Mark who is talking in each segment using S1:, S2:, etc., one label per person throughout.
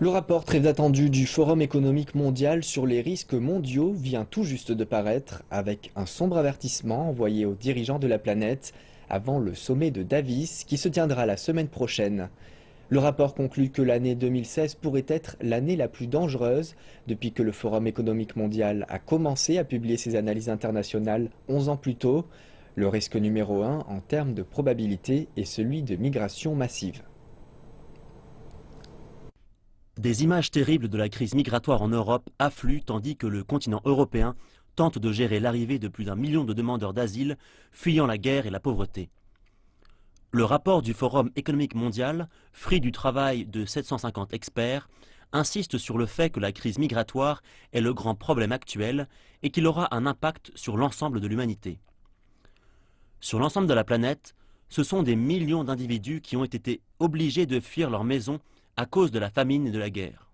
S1: Le rapport très attendu du Forum économique mondial sur les risques mondiaux vient tout juste de paraître avec un sombre avertissement envoyé aux dirigeants de la planète avant le sommet de Davos qui se tiendra la semaine prochaine. Le rapport conclut que l'année 2016 pourrait être l'année la plus dangereuse depuis que le Forum économique mondial a commencé à publier ses analyses internationales 11 ans plus tôt. Le risque numéro 1 en termes de probabilité est celui de migration massive.
S2: Des images terribles de la crise migratoire en Europe affluent tandis que le continent européen tente de gérer l'arrivée de plus d'1 million de demandeurs d'asile fuyant la guerre et la pauvreté. Le rapport du Forum économique mondial, fruit du travail de 750 experts, insiste sur le fait que la crise migratoire est le grand problème actuel et qu'il aura un impact sur l'ensemble de l'humanité. Sur l'ensemble de la planète, ce sont des millions d'individus qui ont été obligés de fuir leur maison à cause de la famine et de la guerre.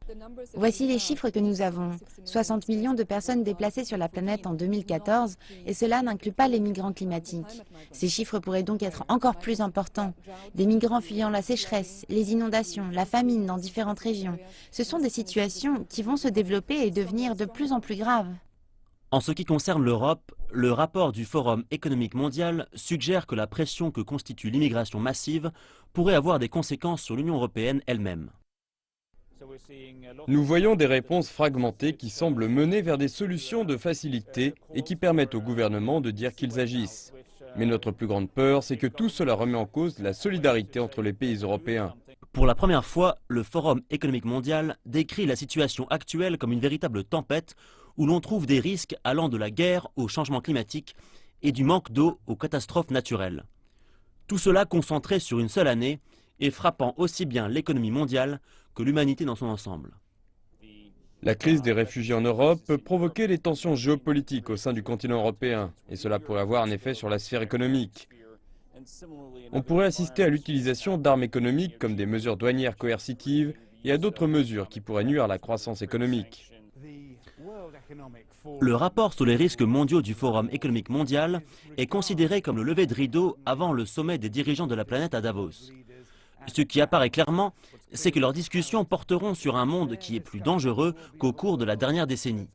S3: Voici les chiffres que nous avons. 60 millions de personnes déplacées sur la planète en 2014, et cela n'inclut pas les migrants climatiques. Ces chiffres pourraient donc être encore plus importants. Des migrants fuyant la sécheresse, les inondations, la famine dans différentes régions. Ce sont des situations qui vont se développer et devenir de plus en plus graves.
S2: En ce qui concerne l'Europe, le rapport du Forum économique mondial suggère que la pression que constitue l'immigration massive pourrait avoir des conséquences sur l'Union européenne elle-même.
S4: Nous voyons des réponses fragmentées qui semblent mener vers des solutions de facilité et qui permettent au gouvernement de dire qu'ils agissent. Mais notre plus grande peur, c'est que tout cela remet en cause la solidarité entre les pays européens.
S2: Pour la première fois, le Forum économique mondial décrit la situation actuelle comme une véritable tempête où l'on trouve des risques allant de la guerre au changement climatique et du manque d'eau aux catastrophes naturelles. Tout cela concentré sur une seule année et frappant aussi bien l'économie mondiale que l'humanité dans son ensemble.
S4: La crise des réfugiés en Europe peut provoquer des tensions géopolitiques au sein du continent européen, et cela pourrait avoir un effet sur la sphère économique. On pourrait assister à l'utilisation d'armes économiques comme des mesures douanières coercitives et à d'autres mesures qui pourraient nuire à la croissance économique.
S2: Le rapport sur les risques mondiaux du Forum économique mondial est considéré comme le lever de rideau avant le sommet des dirigeants de la planète à Davos. Ce qui apparaît clairement, c'est que leurs discussions porteront sur un monde qui est plus dangereux qu'au cours de la dernière décennie.